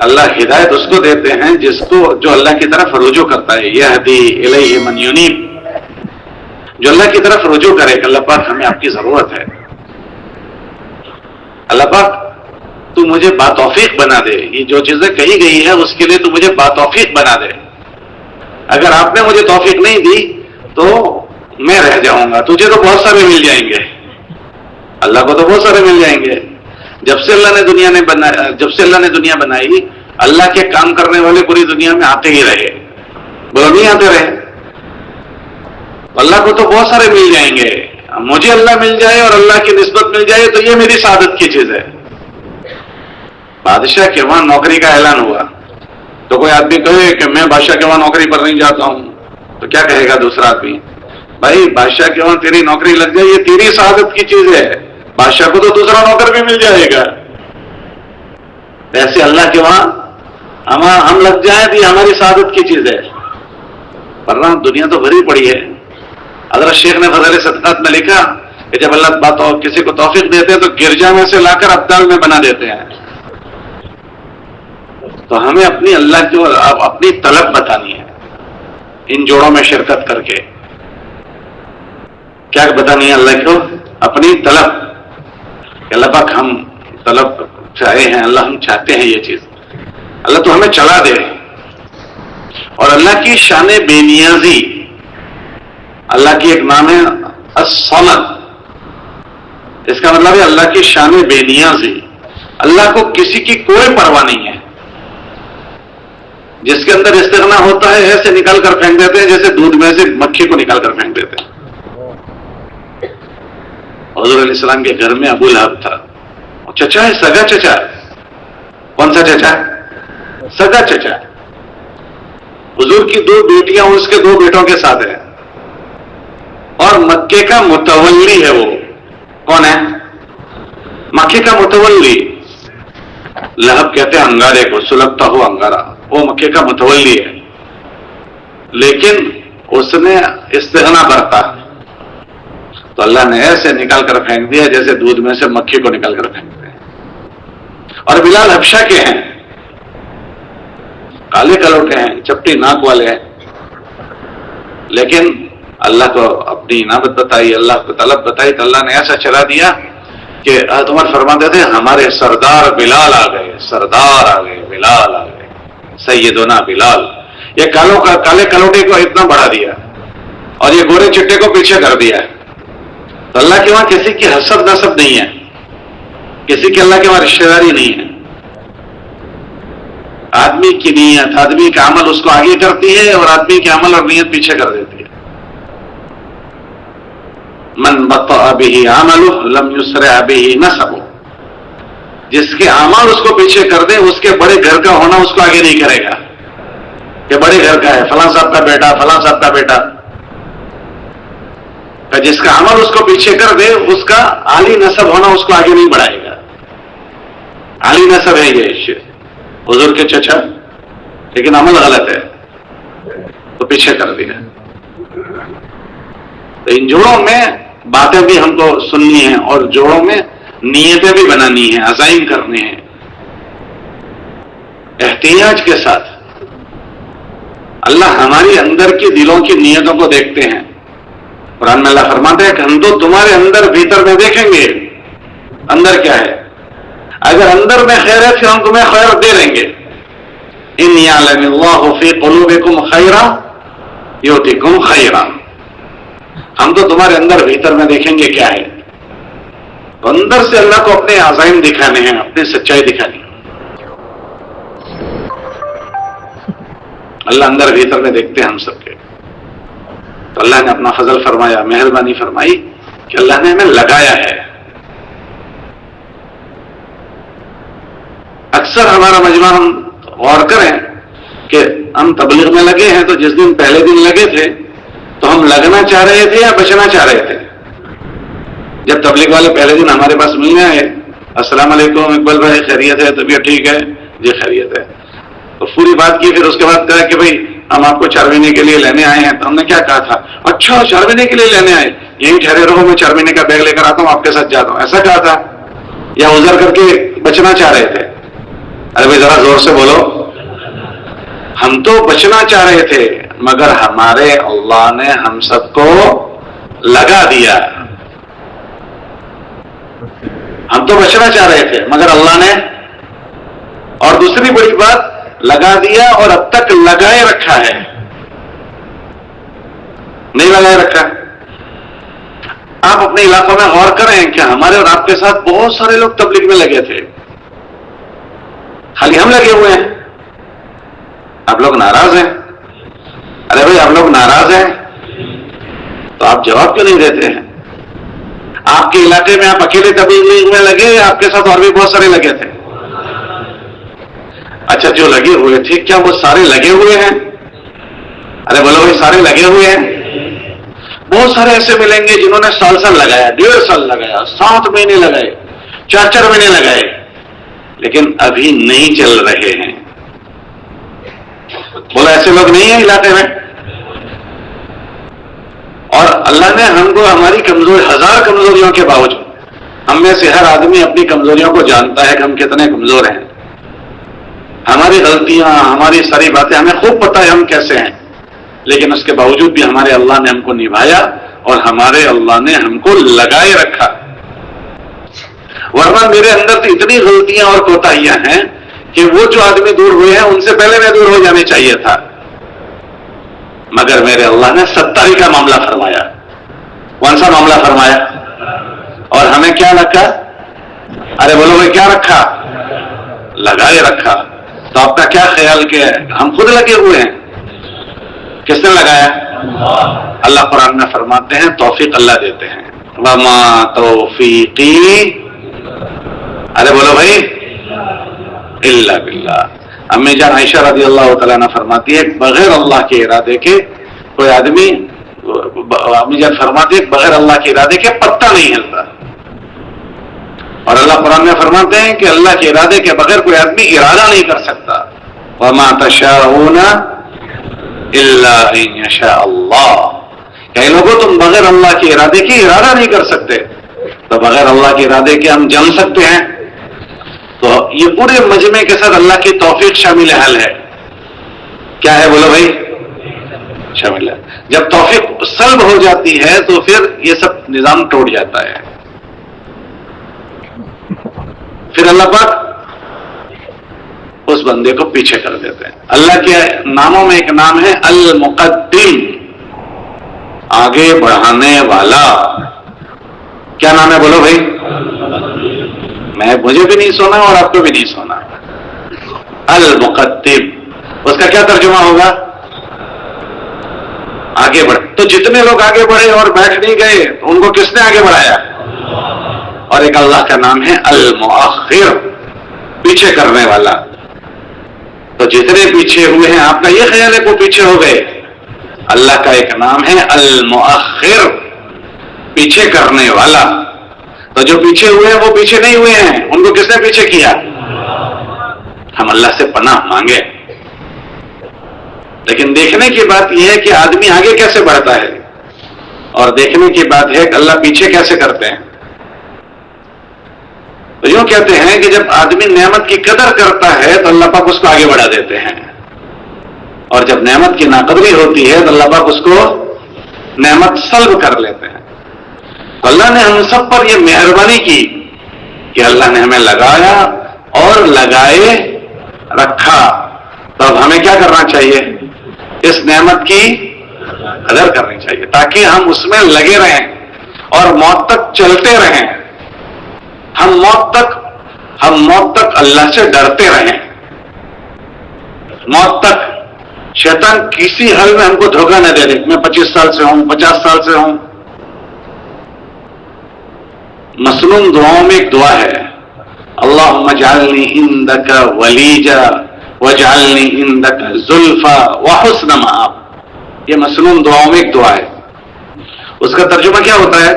اللہ ہدایت اس کو دیتے ہیں جو اللہ کی طرف رجوع کرتا ہے. یہدی الیہ من ینیب، جو اللہ کی طرف رجوع کرے کہ اللہ پاک ہمیں آپ کی ضرورت ہے، اللہ پاک تو مجھے باتوفیق بنا دے، یہ جو چیزیں کہی گئی ہے اس کے لیے تو مجھے باتوفیق بنا دے. اگر آپ نے مجھے توفیق نہیں دی تو میں رہ جاؤں گا. تجھے تو بہت سارے مل جائیں گے، اللہ کو تو بہت سارے مل جائیں گے. جب سے اللہ نے دنیا بنائی، اللہ کے کام کرنے والے پوری دنیا میں آتے ہی رہے، بولو نہیں آتے رہے. اللہ کو تو بہت سارے مل جائیں گے، مجھے اللہ مل جائے اور اللہ کی نسبت مل جائے تو یہ میری سعادت کی چیز ہے. بادشاہ کے وہاں نوکری کا اعلان ہوا تو کوئی آدمی کہے کہ میں بادشاہ کے وہاں نوکری پر نہیں جاتا ہوں، تو کیا کہے گا دوسرا آدمی؟ بھائی بادشاہ کے وہاں تیری نوکری لگ جائے یہ تیری سعادت کی چیز ہے، بادشاہ کو تو دوسرا نوکر بھی مل جائے گا. ایسے اللہ کے وہاں ہم لگ جائیں تو یہ ہماری سعادت کی چیز ہے. ورنہ دنیا تو بھری پڑی ہے. حضرت شیخ نے فضائل صدقات میں لکھا کہ جب اللہ کسی کو توفیق دیتے ہیں تو گرجا میں سے لا کر ابدال میں بنا دیتے ہیں. تو ہمیں اپنی اللہ کی اپنی طلب بتانی ہے ان جوڑوں میں شرکت کر کے. کیا بتانی ہے اللہ کو؟ اپنی طلب کہ اللہ پاک ہم طلب چاہے ہیں، اللہ ہم چاہتے ہیں یہ چیز، اللہ تو ہمیں چلا دے. اور اللہ کی شان بے نیازی، اللہ کی ایک نام ہے الصمد، اس کا مطلب ہے اللہ کی شان بے نیازی. اللہ کو کسی کی کوئی پرواہ نہیں ہے. جس کے اندر استغنا ہوتا ہے ایسے نکال کر پھینک دیتے ہیں جیسے دودھ میں سے مکھی کو نکال کر پھینک دیتے ہیں. حضور علیہ السلام کے گھر میں ابو لہب تھا، چچا ہے، سگا چچا ہے. کون سا چچا؟ سگا چچا. حضور کی 2 بیٹیاں اس کے 2 بیٹوں کے ساتھ ہیں اور مکے کا متولی ہے. وہ کون ہے؟ مکے کا متولی. لہب کہتے ہیں انگارے کو، سلگتا ہوا انگارا، وہ مکے کا متولی ہے. لیکن اس نے استغنا برتا تو اللہ نے ایسے نکال کر پھینک دیا جیسے دودھ میں سے مکھی کو نکال کر پھینکتے ہیں. اور بلال حبشہ کے ہیں، کالے کلوٹے ہیں، چپٹی ناک والے ہیں، لیکن اللہ کو اپنی انابت بتائی، اللہ کو طلب بتائی تو اللہ نے ایسا چلا دیا کہ عمر فرماتے تھے ہمارے سردار بلال آ گئے، سردار آ گئے، بلال آ گئے، سیدنا بلال. یہ کالے کلوٹے کو اتنا بڑھا دیا اور یہ گورے چٹے کو پیچھے کر دیا. تو اللہ کے وہاں کسی کی حسد نسب نہیں ہے، کسی کی اللہ کے وہاں رشتہ داری نہیں ہے. آدمی کی نیت، آدمی کا عمل اس کو آگے کرتی ہے اور آدمی کے عمل اور نیت پیچھے کر دیتی ہے. من بطأ به عمله لم يسرع به نسبه. جس کے عمل اس کو پیچھے کر دے، اس کے بڑے گھر کا ہونا اس کو آگے نہیں کرے گا کہ بڑے گھر کا ہے، فلاں صاحب کا بیٹا، فلاں صاحب کا بیٹا. جس کا عمل اس کو پیچھے کر دے، اس کا عالی نسب ہونا اس کو آگے نہیں بڑھائے گا. عالی نسب ہے یہ حضور کے چچا، لیکن عمل غلط ہے تو پیچھے کر دیا. تو ان جوڑوں میں باتیں بھی ہم کو سننی ہیں اور جوڑوں میں نیتیں بھی بنانی ہیں، عزائم کرنے ہیں احتیاج کے ساتھ. اللہ ہماری اندر کی دلوں کی نیتوں کو دیکھتے ہیں. قرآن میں اللہ فرماتا ہے کہ ہم تو تمہارے اندر بھیتر میں دیکھیں گے اندر کیا ہے. اگر اندر میں خیر ہے پھر ہم تمہیں خیر دے دیں گے. ان یعلم اللہ فی قلوبکم خیرا یؤتکم خیرا. ہم تو تمہارے اندر بھیتر میں دیکھیں گے کیا ہے. تو اندر سے اللہ کو اپنے عزائم دکھانے ہیں، اپنی سچائی دکھانی ہے. اللہ اندر بھیتر میں دیکھتے ہیں ہم سب کے. تو اللہ نے اپنا فضل فرمایا، مہربانی فرمائی کہ اللہ نے ہمیں لگایا ہے. اکثر ہمارا مجمع ہم غور کریں کہ ہم تبلیغ میں لگے ہیں تو جس دن پہلے دن لگے تھے تو ہم لگنا چاہ رہے تھے یا بچنا چاہ رہے تھے. جب تبلیغ والے پہلے دن ہمارے پاس ملنے آئے، السلام علیکم اقبال بھائی، خیریت ہے؟ طبیعت ٹھیک ہے؟ جی خیریت ہے. تو پوری بات کی، پھر اس کے بعد کہا کہ بھائی ہم آپ کو 4 مہینے کے لیے لینے آئے ہیں. تو ہم نے کیا کہا تھا؟ اچھا 4 مہینے کے لیے لینے آئے، یہیں ٹھہرے رہو، میں 4 مہینے کا بیگ لے کر آتا ہوں، آپ کے ساتھ جاتا ہوں، ایسا کہا تھا یا عذر کر کے بچنا چاہ رہے تھے؟ ارے بھائی ذرا زور سے بولو. ہم تو بچنا چاہ رہے تھے مگر ہمارے اللہ نے ہم سب کو لگا دیا. ہم تو بچنا چاہ رہے تھے مگر اللہ نے, اور دوسری بڑی بات, لگا دیا اور اب تک لگائے رکھا ہے. نہیں لگائے رکھا. آپ اپنے علاقوں میں غور کریں کہ ہمارے اور آپ کے ساتھ بہت سارے لوگ تبلیغ میں لگے تھے, خالی ہم لگے ہوئے ہیں. آپ لوگ ناراض ہیں. ارے بھائی آپ لوگ ناراض ہیں تو آپ جواب کیوں نہیں دیتے ہیں؟ آپ کے علاقے میں آپ اکیلے تبلیغ میں لگے, آپ کے ساتھ اور بھی بہت سارے لگے تھے. اچھا جو لگے ہوئے تھے کیا وہ سارے لگے ہوئے ہیں؟ ارے بولو بھائی سارے لگے ہوئے ہیں؟ بہت سارے ایسے ملیں گے جنہوں نے سال لگایا, 1.5 سال لگایا, 7 مہینے لگائے, 4 مہینے لگائے, لیکن ابھی نہیں چل رہے ہیں. بولا ایسے لوگ نہیں ہیں علاقے میں؟ اور اللہ نے ہم کو ہماری ہزار کمزوریوں کے باوجود, ہم میں سے ہر آدمی اپنی کمزوریوں کو جانتا ہے کہ ہم کتنے کمزور ہیں. ہماری غلطیاں, ہماری ساری باتیں ہمیں خوب پتہ ہے ہم کیسے ہیں, لیکن اس کے باوجود بھی ہمارے اللہ نے ہم کو نبھایا اور ہمارے اللہ نے ہم کو لگائے رکھا. ورنہ میرے اندر تو اتنی غلطیاں اور کوتاہیاں ہیں کہ وہ جو آدمی دور ہوئے ہیں ان سے پہلے میں دور ہو جانے چاہیے تھا, مگر میرے اللہ نے 27 کا معاملہ فرمایا. کون سا معاملہ فرمایا؟ اور ہمیں کیا رکھا؟ ارے بولو بھائی کیا رکھا؟ لگائے رکھا. تو آپ کا کیا خیال کہ ہم خود لگے ہوئے ہیں؟ کس نے لگایا؟ اللہ قرآن میں فرماتے ہیں توفیق اللہ دیتے ہیں. وما توفیقی, ارے بولو بھائی, الا باللہ. امی جان عائشہ رضی اللہ تعالیٰ عنہ فرماتی ہے بغیر اللہ کے ارادے کے کوئی آدمی, امی جان فرماتی ہے بغیر اللہ کے ارادے کے پتہ نہیں ہلتا. اور اللہ قرآن میں فرماتے ہیں کہ اللہ کے ارادے کے بغیر کوئی آدمی ارادہ نہیں کر سکتا. وما تشاءون الا ان یشاء اللہ. کئی لوگوں تم بغیر اللہ کے ارادے کی ارادہ نہیں کر سکتے, تو بغیر اللہ کے ارادے کے ہم جان سکتے ہیں. تو یہ پورے مجمع کے ساتھ اللہ کی توفیق شامل حال ہے. کیا ہے بولو بھائی؟ شامل ہے. جب توفیق سلب ہو جاتی ہے تو پھر یہ سب نظام ٹوٹ جاتا ہے. پھر اللہ پاک اس بندے کو پیچھے کر دیتے ہیں. اللہ کے ناموں میں ایک نام ہے المقدم, آگے بڑھانے والا. کیا نام ہے بولو بھائی؟ مجھے بھی نہیں سونا اور آپ کو بھی نہیں سونا. المقدم, اس کا کیا ترجمہ ہوگا؟ آگے بڑھ. تو جتنے لوگ آگے بڑھے اور بیٹھ نہیں گئے ان کو کس نے آگے بڑھایا؟ اور ایک اللہ کا نام ہے المؤخر, پیچھے کرنے والا. تو جتنے پیچھے ہوئے ہیں آپ کا یہ خیال ہے کہ وہ پیچھے ہو گئے؟ اللہ کا ایک نام ہے المؤخر, پیچھے کرنے والا. تو جو پیچھے ہوئے ہیں وہ پیچھے نہیں ہوئے ہیں, ان کو کس نے پیچھے کیا؟ ہم اللہ سے پناہ مانگے. لیکن دیکھنے کی بات یہ ہے کہ آدمی آگے کیسے بڑھتا ہے, اور دیکھنے کی بات ہے کہ اللہ پیچھے کیسے کرتے ہیں. تو یوں کہتے ہیں کہ جب آدمی نعمت کی قدر کرتا ہے تو اللہ پاک اس کو آگے بڑھا دیتے ہیں, اور جب نعمت کی ناقدری ہوتی ہے تو اللہ پاک اس کو نعمت سلب کر لیتے ہیں. تو اللہ نے ہم سب پر یہ مہربانی کی کہ اللہ نے ہمیں لگایا اور لگائے رکھا. تو اب ہمیں کیا کرنا چاہیے؟ اس نعمت کی قدر کرنی چاہیے تاکہ ہم اس میں لگے رہیں اور موت تک چلتے رہیں. ہم موت تک اللہ سے ڈرتے رہیں. موت تک شیطان کسی حال میں ہم کو دھوکہ نہ دے دے. میں 25 سال سے ہوں, 50 سال سے ہوں. مسنون دعاؤں میں ایک دعا ہے, اللہم اجعلنی عندک ولیجا واجعلنی عندک زلفا وحسن مآب. یہ مسنون دعاؤں میں ایک دعا ہے. اس کا ترجمہ کیا ہوتا ہے؟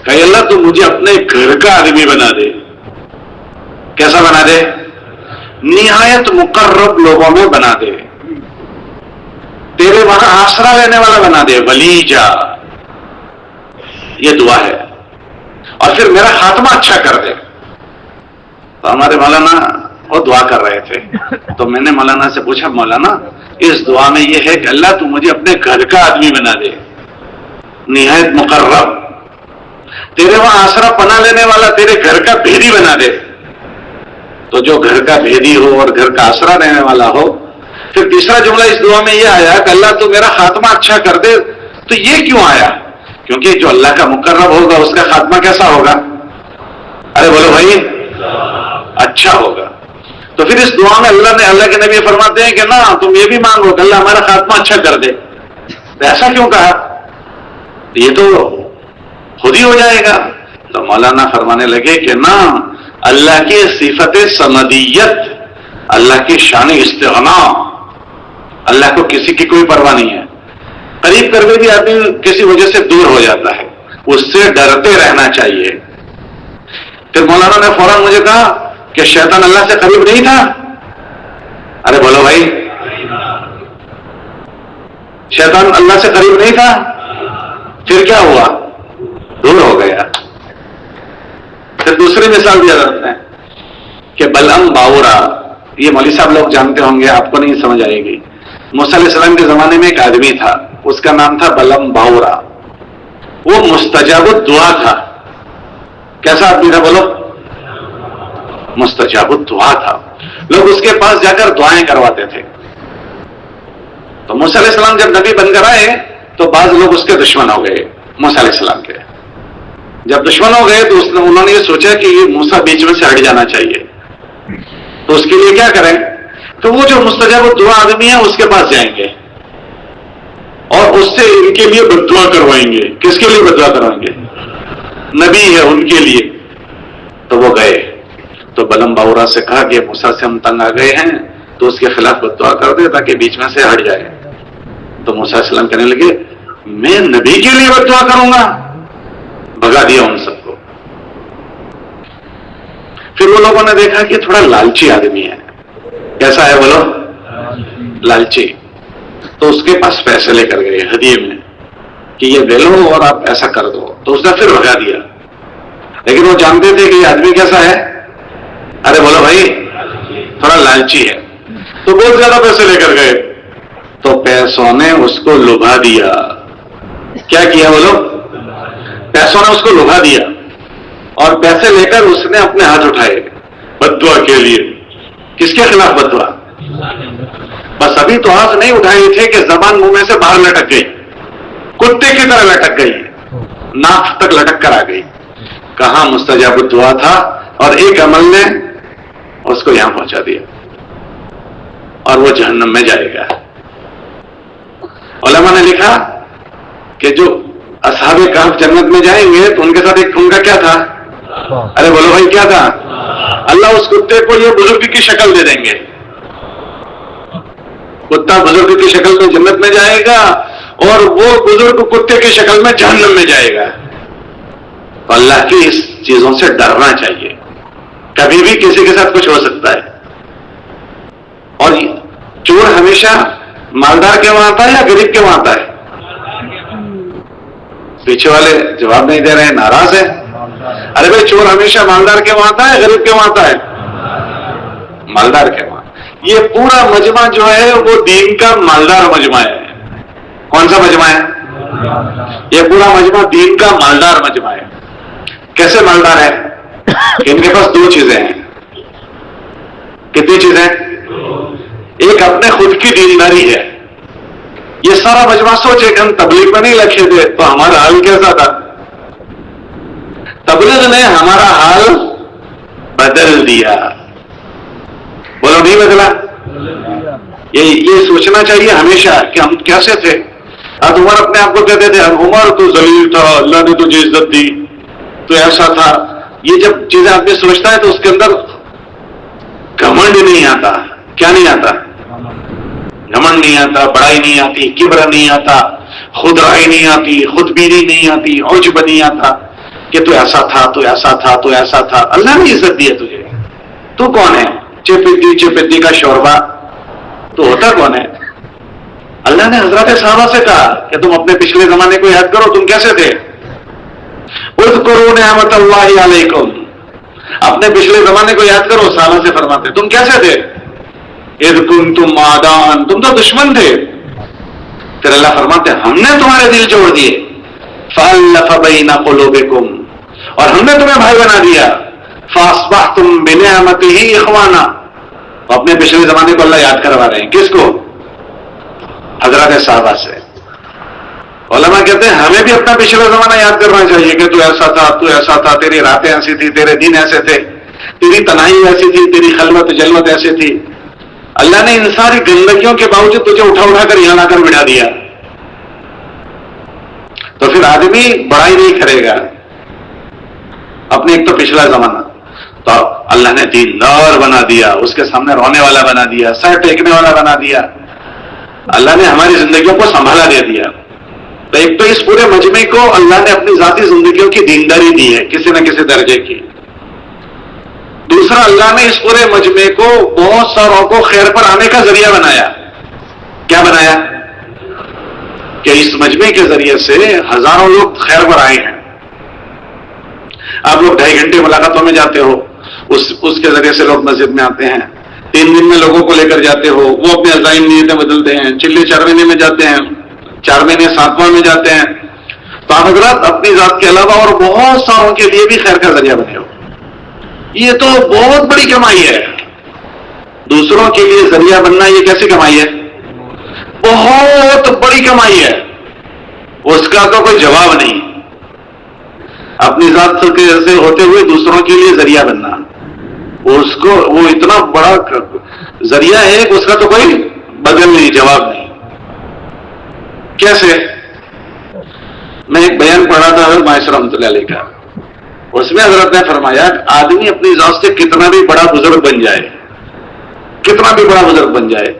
کہ اللہ تو مجھے اپنے گھر کا آدمی بنا دے. کیسا بنا دے؟ نہایت مقرب لوگوں میں بنا دے, تیرے وہاں آسرا لینے والا بنا دے. ولیجا, یہ دعا ہے. اور پھر میرا خاتمہ اچھا کر دے. تو ہمارے مولانا اور دعا کر رہے تھے. تو میں نے مولانا سے پوچھا مولانا اس دعا میں یہ ہے کہ اللہ تو مجھے اپنے گھر کا آدمی بنا دے, نہایت مقرب, تیرے وہاں آسرا پناہ لینے والا تیرے گھر کا بھیدی بنا دے. تو جو گھر کا بھیدی ہو اور گھر کا آسرا رہنے والا ہو. پھر تیسرا جملہ اس دعا میں یہ آیا کہ اللہ تو میرا خاتمہ اچھا کر دے. تو یہ کیوں آیا؟ کیونکہ جو اللہ کا مقرب ہوگا اس کا خاتمہ کیسا ہوگا؟ ارے بولو بھائی, اچھا ہوگا. تو پھر اس دعا میں اللہ کے نبی فرماتے ہیں کہ نہ تم یہ بھی مانگو کہ اللہ ہمارا خاتمہ اچھا کر دے. تو ایسا کیوں کہا؟ یہ تو خود ہی ہو جائے گا. تو مولانا فرمانے لگے کہ نہ, اللہ کی صفت سمدیت, اللہ کی شان استغنا, اللہ کو کسی کی کوئی پرواہ نہیں ہے. قریب کر کے بھی آدمی کسی وجہ سے دور ہو جاتا ہے, اس سے ڈرتے رہنا چاہیے. پھر مولانا نے فوراً مجھے کہا کہ شیطان اللہ سے قریب نہیں تھا. ارے بولو بھائی, شیطان اللہ سے قریب نہیں تھا, پھر کیا ہوا؟ دور ہو گیا. پھر دوسری مثال دیا جاتا ہے کہ بلعم باورا, یہ مولوی صاحب لوگ جانتے ہوں گے, آپ کو نہیں سمجھ آئے گی. موسیٰ علیہ السلام کے زمانے میں ایک آدمی تھا, اس کا نام تھا بلعم باورا. وہ مستجاب الدعا تھا. کیسا آدمی تھا بولو؟ مستجاب الدعا تھا. لوگ اس کے پاس جا کر دعائیں کرواتے تھے. تو موسیٰ علیہ السلام جب نبی بن کر آئے تو بعض لوگ اس کے دشمن ہو گئے, موسیٰ علیہ السلام کے. جب دشمن ہو گئے تو انہوں نے یہ سوچا کہ یہ موسیٰ بیچ میں سے ہٹ جانا چاہیے. تو اس کے لیے کیا کریں؟ تو وہ جو مستجاب الدعا آدمی ہے اس کے پاس جائیں گے اور اس سے ان کے لیے بد دعا کروائیں گے. کس کے لیے بد دعا کروائیں گے؟ نبی ہے ان کے لیے. تو وہ گئے تو بلعم باورا سے کہا کہ موسیٰ سے ہم تنگ آ گئے ہیں تو اس کے خلاف بد دعا کر دے تاکہ بیچ میں سے ہٹ جائے. تو موسیٰ علیہ السلام کہنے لگے میں نبی کے لیے بد دعا کروں گا. بھگا دیا ان سب کو. پھر وہ لوگوں نے دیکھا کہ تھوڑا لالچی آدمی ہے. کیسا ہے بولو؟ لالچی. تو اس کے پاس پیسے لے کر گئے ہدیے میں کہ یہ دے لو اور آپ ایسا کر دو. تو اس نے پھر بھگا دیا. لیکن وہ جانتے تھے کہ یہ آدمی کیسا ہے. ارے بولو بھائی, تھوڑا لالچی ہے. تو بہت زیادہ پیسے لے کر گئے. تو پیسوں نے اس کو لبھا دیا. کیا کیا بولو؟ پیسوں نے اس کو لبھا دیا اور پیسے لے کر اس نے اپنے ہاتھ اٹھائے بد دعا کے لیے. کس کے خلاف بد دعا؟ بس ابھی تو ہاتھ نہیں اٹھائے تھے کہ زبان منہ میں سے باہر لٹک گئی, کتے کی طرح لٹک گئی, ناک تک لٹک کر آ گئی. کہاں مستجاب الدعا تھا اور ایک عمل نے اس کو یہاں پہنچا دیا اور وہ جہنم میں جائے گا. علماء نے لکھا کہ جو اصحاب کہف جنت میں جائیں گے تو ان کے ساتھ ایک ان کا کیا تھا؟ ارے بولو بھائی کیا تھا؟ اللہ اس کتے کو یہ بزرگ کی شکل دے دیں گے. کتا بزرگ کی شکل میں جنت میں جائے گا اور وہ بزرگ کتے کی شکل میں جہنم میں جائے گا. تو اللہ کی اس چیزوں سے ڈرنا چاہیے. کبھی بھی کسی کے ساتھ کچھ ہو سکتا ہے. اور چور ہمیشہ مالدار کے وہاں آتا ہے یا غریب کے وہاں آتا ہے؟ پیچھے والے جواب نہیں دے رہے ہیں, ناراض ہیں. ارے بھائی چور ہمیشہ مالدار کے وہاں آتا ہے غریب کے وہاں آتا ہے؟ مالدار کے وہاں. یہ پورا مجمع جو ہے وہ دین کا مالدار مجمع ہے. کون سا مجمع ہے؟ یہ پورا مجمع دین کا مالدار مجمع ہے. کیسے مالدار ہے؟ کہ ان کے پاس دو چیزیں ہیں. کتنی چیزیں؟ ایک اپنے خود کی دینداری ہے. یہ سارا مجمع سوچے کہ ہم تبلیغ میں نہیں لکھے تھے تو ہمارا حال کیسا تھا. تبلیغ نے ہمارا حال بدل دیا. بولو نہیں بدلا؟ یہ سوچنا چاہیے ہمیشہ کہ ہم کیسے تھے. اب عمر اپنے آپ کو کہتے تھے عمر تو ذلیل تھا, اللہ نے تجھے عزت دی, تو ایسا تھا. یہ جب چیزیں آدمی سوچتا ہے تو اس کے اندر گھمنڈ نہیں آتا. کیا نہیں آتا؟ گھمنڈ نہیں آتا, بڑائی نہیں آتی, کبر نہیں آتا, خود رائی نہیں آتی, خود بینی نہیں آتی, عجب نہیں آتا کہ تو ایسا تھا, تو ایسا تھا, تو ایسا تھا. اللہ نے عزت دی ہے تجھے. تو کون ہے؟ چپتی کا شوربہ. تو ہوتا کون ہے؟ اللہ نے حضرات صحابہ سے کہا کہ تم اپنے پچھلے زمانے کو یاد کرو, تم کیسے تھے. اذکروا نعمت اللہ علیکم, اپنے پچھلے زمانے کو یاد کرو. سالوں سے فرماتے تم کیسے تھے؟ اذ کنتم اعداء، تم تو دشمن تھے. پھر اللہ فرماتے ہم نے تمہارے دل جوڑ دیے. فألف بین قلوبکم، اور ہم نے تمہیں بھائی بنا دیا. فاصبحتم بنعمتہ اخوانا. اپنے پچھلے زمانے کو اللہ یاد کروا رہے ہیں. کس کو؟ حضرات صحابہ سے. علماء کہتے ہیں ہمیں بھی اپنا پچھلا زمانہ یاد کرنا چاہیے کہ تو ایسا تھا، تیری راتیں ایسی تھی، تیرے دن ایسے تھے، تیری تنہائی ایسی تھی، تیری خلوت جلوت ایسی تھی. اللہ نے ان ساری گندگیوں کے باوجود تجھے اٹھا کر یہاں لا کر بٹھا دیا. تو پھر آدمی بڑائی نہیں کرے گا اپنے ایک تو پچھلا زمانہ. تو اللہ نے دیندار بنا دیا، اس کے سامنے رونے والا بنا دیا، سر ٹیکنے والا بنا دیا. اللہ نے ہماری زندگیوں کو سنبھالا دے دیا. تو ایک تو اس پورے مجمع کو اللہ نے اپنی ذاتی زندگیوں کی دینداری دی ہے کسی نہ کسی درجے کی. دوسرا، اللہ نے اس پورے مجمع کو بہت ساروں کو خیر پر آنے کا ذریعہ بنایا. کیا بنایا؟ کہ اس مجمع کے ذریعے سے ہزاروں لوگ خیر پر آئے ہیں. آپ لوگ 2.5 گھنٹے ملاقاتوں میں جاتے ہو، اس کے ذریعے سے لوگ مسجد میں آتے ہیں. 3 دن میں لوگوں کو لے کر جاتے ہو، وہ اپنے عزائم نیتیں بدلتے ہیں. چلے 4 مہینے میں جاتے ہیں، 4 مہینے 7واں میں جاتے ہیں. تو آپ حضرات اپنی ذات کے علاوہ اور بہت ساروں کے لیے بھی خیر کا ذریعہ بنے ہو. یہ تو بہت بڑی کمائی ہے. دوسروں کے لیے ذریعہ بننا یہ کیسی کمائی ہے؟ بہت بڑی کمائی ہے. اس کا تو کوئی جواب نہیں. اپنی ذات سے ہوتے ہوئے دوسروں کے لیے ذریعہ بننا، وہ اتنا بڑا ذریعہ ہے کہ اس کا تو کوئی بدل نہیں، جواب نہیں. کیسے؟ میں ایک بیان پڑھا تھا حضرت مایوس رحمۃ اللہ علیہ کا. اس میں حضرت نے فرمایا کہ آدمی اپنی ذات سے کتنا بھی بڑا بزرگ بن جائے، کتنا بھی بڑا بزرگ بن جائے،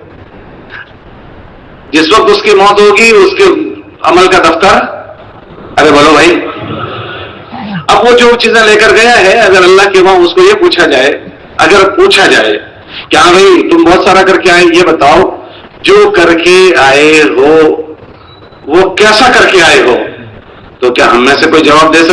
جس وقت اس کی موت ہوگی اس کے عمل کا دفتر، ارے بولو بھائی، اب وہ جو چیزیں لے کر گیا ہے، اگر اللہ کے وہاں اس کو یہ پوچھا جائے کہ ہاں بھائی تم بہت سارا کر کے آئے، یہ بتاؤ جو کر کے آئے ہو وہ کیسا کر کے آئے ہو، تو کیا ہم میں سے کوئی جواب دے سکتے؟